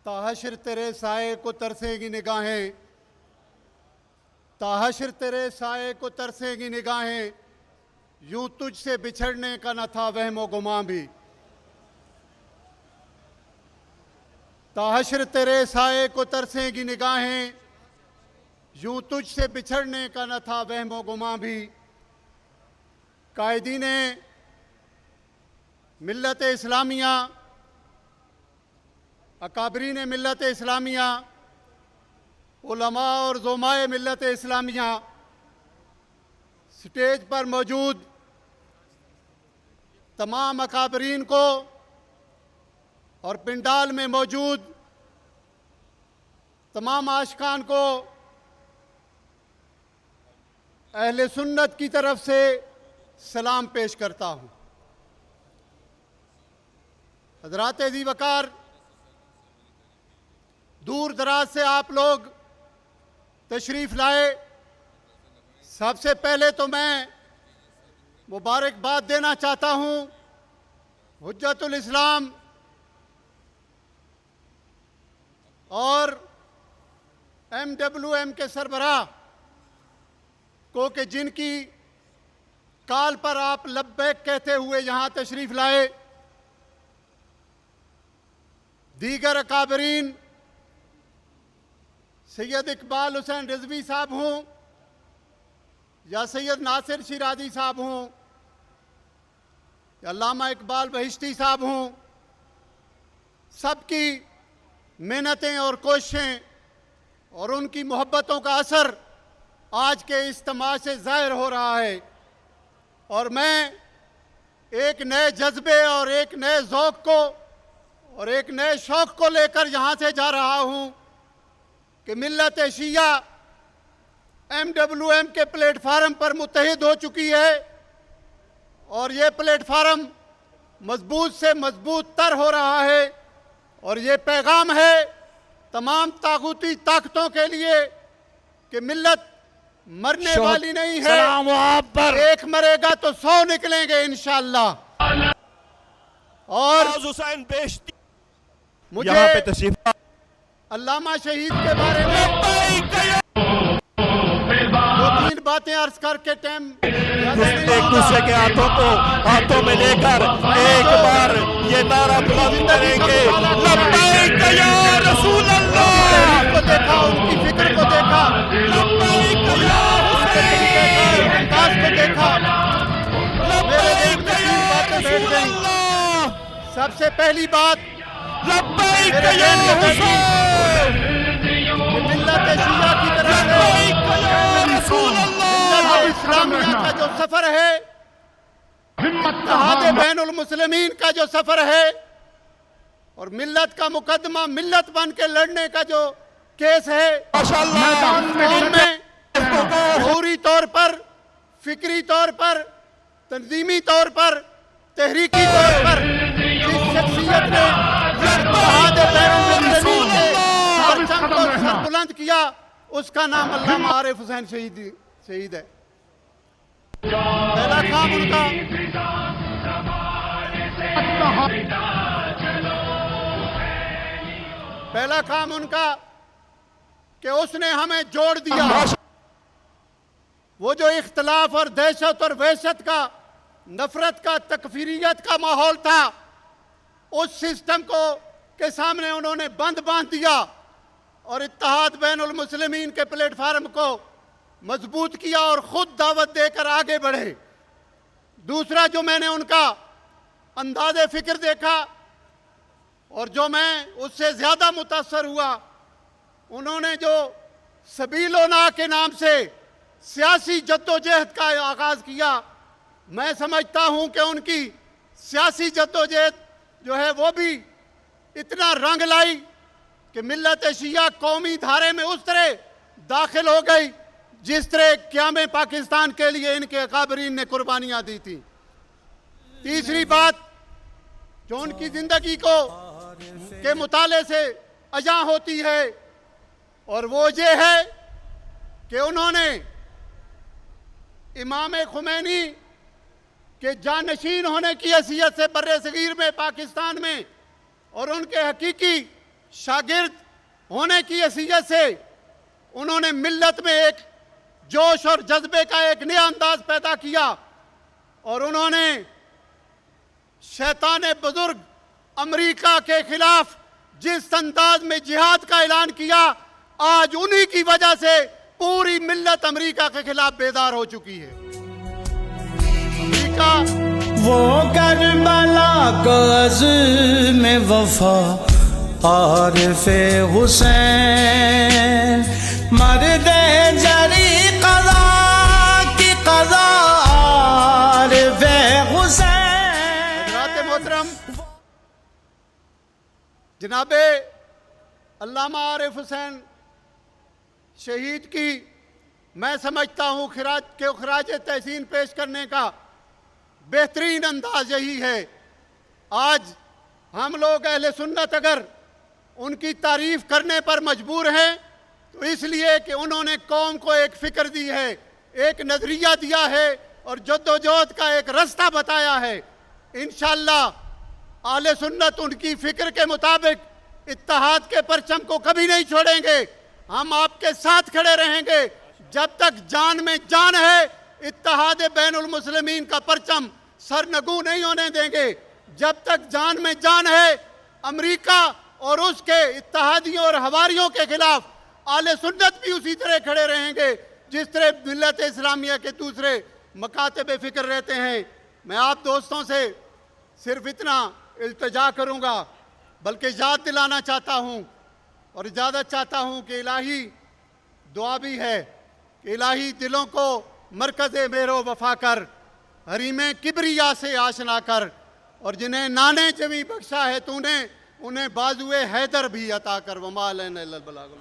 ताहशर तेरे साए को तरसेगी निगाहें, ताहशर तेरे साए को तरसेगी निगाहें, यूं तुझसे बिछड़ने का न था वहमो गुमां भी। ताहशर तेरे साए को तरसेगी निगाहें, यूं तुझसे बिछड़ने का न था वहमो गुमां भी। कायदीन मिल्लत इस्लामिया, अकाबरीन मिल्लत इस्लामिया, उलमा और ज़ुमाए मिल्लत इस्लामिया, स्टेज पर मौजूद तमाम अकाबरीन को और पिंडाल में मौजूद तमाम आशिकान को अहले सुन्नत की तरफ से सलाम पेश करता हूँ। हज़रात ज़ी वक़ार, दूर दराज से आप लोग तशरीफ़ लाए। सबसे पहले तो मैं मुबारकबाद देना चाहता हूँ हुज्जतुल इस्लाम और MWM के सरबराह को कि जिनकी काल पर आप लब्बैक कहते हुए यहाँ तशरीफ़ लाए। दीगर अकाबरीन सैयद इकबाल हुसैन रिजवी साहब हों या सैयद नासिर शिराजी साहब हों या अल्लामा इकबाल बहिश्ती साहब हों, सबकी मेहनतें और कोशिशें और उनकी मोहब्बतों का असर आज के इज्तिमा से ज़ाहिर हो रहा है। और मैं एक नए जज्बे और एक नए ज़ौक़ को और एक नए शौक़ को लेकर यहाँ से जा रहा हूँ कि मिल्लत शिया MWM के प्लेटफार्म पर मुत्तहिद हो चुकी है और ये प्लेटफार्म मजबूत से मजबूत तर हो रहा है। और ये पैगाम है तमाम तागूती ताकतों के लिए कि मिल्लत मरने वाली नहीं है, एक मरेगा तो 100 निकलेंगे इंशाअल्लाह। और हुसैन बेश्ती मुझे यहाँ पे तशरीफ अल्लामा शहीद के बारे में दो तीन बातें अर्ज करके टाइम एक दूसरे के हाथों में लेकर एक बार ये नारा बुलंद करेंगे, लब्बैक या रसूल अल्लाह। को देखा, उनकी फिक्र को देखा, लब्बैक या हुसैन, अंदाज को देखा, मेरे दिल में तीन बातें बैठ गई। सबसे पहली बात, लब्बैक मेरे या दिल में बैठी हुसैन, कि मिल्लत शिया की तरफ से लब्बैक या रसूल अल्लाह। मिल्लत इस्लामिया का जो सफर है, इत्तेहाद बैनुल मुस्लिमीन का जो सफर है और मिल्लत का मुकदमा मिल्लत बन के लड़ने का जो केस है, कौम में शऊरी तौर पर, फिक्री तौर पर, तंजीमी तौर पर, तहरीकी तौर पर जिस शख्सियत ने इत्तेहाद बैनुल मुस्लिमीन के परचम को सर बुलंद किया, उसका नाम अल्लामा आरिफ हुसैन शहीद है। पहला काम उनका कि उसने हमें जोड़ दिया। वो जो इख्तलाफ और दहशत और वहशत का, नफरत का, तकफीरियत का माहौल था, उस सिस्टम को के सामने उन्होंने बंद बांध दिया और इत्तेहाद बैनुल मुस्लिमीन के प्लेटफार्म को मजबूत किया और खुद दावत देकर आगे बढ़े। दूसरा जो मैंने उनका अंदाज़े फ़िक्र देखा और जो मैं उससे ज़्यादा मुतासर हुआ, उन्होंने जो सबीलोना के नाम से सियासी जद्दोजहद का आगाज़ किया। मैं समझता हूँ कि उनकी सियासी जद्दोजहद जो है वो भी इतना रंग लाई कि मिल्लत शिया कौमी धारे में उस तरह दाखिल हो गई जिस तरह क़याम पाकिस्तान के लिए इनके अकाबरीन ने कुर्बानियाँ दी थी। तीसरी बात जो उनकी ज़िंदगी को के मुताले से अजा होती है और वो ये है कि उन्होंने इमाम खुमैनी के जानशीन होने की हैसियत से बर्रे सगीर में, पाकिस्तान में और उनके हकीकी शागिर्द होने की हैसियत से उन्होंने मिल्लत में एक जोश और जज्बे का एक नया अंदाज पैदा किया और उन्होंने शैतान बुजुर्ग अमेरिका के खिलाफ जिस अंदाज में जिहाद का ऐलान किया, आज उन्हीं की वजह से पूरी मिल्लत अमेरिका के खिलाफ बेदार हो चुकी है। अमेरिका वो करबला कज़ में वफा आरिफ़े हुसैन मर्दे जरी क़ज़ा की क़ज़ा आरिफ़े हुसैन। हज़रात मोहतरम जनाबे अल्लामा आरिफ हुसैन शहीद की मैं समझता हूँ खराज तहसीन पेश करने का बेहतरीन अंदाज यही है। आज हम लोग अहले सुन्नत अगर उनकी तारीफ करने पर मजबूर हैं तो इसलिए कि उन्होंने कौम को एक फ़िक्र दी है, एक नज़रिया दिया है और जद्दोजहद का एक रास्ता बताया है। इंशाअल्लाह अहले सुन्नत उनकी फ़िक्र के मुताबिक इत्तेहाद के परचम को कभी नहीं छोड़ेंगे। हम आपके साथ खड़े रहेंगे जब तक जान में जान है। इत्तेहाद बैनुल मुस्लिमीन का परचम सरनगू नहीं होने देंगे। जब तक जान में जान है, अमेरिका और उसके इत्तेहादियों और हवारियों के खिलाफ आले सुन्नत भी उसी तरह खड़े रहेंगे जिस तरह मिल्लत इस्लामिया के दूसरे मकातब फ़िक्र रहते हैं। मैं आप दोस्तों से सिर्फ इतना इल्तिजा करूँगा, बल्कि याद दिलाना चाहता हूँ और इजाज़त चाहता हूँ कि इलाही दुआ भी है कि इलाही दिलों को मरकज़ मेरो वफा कर, हरीमे किबरिया से आशना कर, और जिन्हें नाने जमी बख्शा है तूने उन्हें बाजुए हैदर भी अता कर। वमा अलैना इल्लल बलागुल।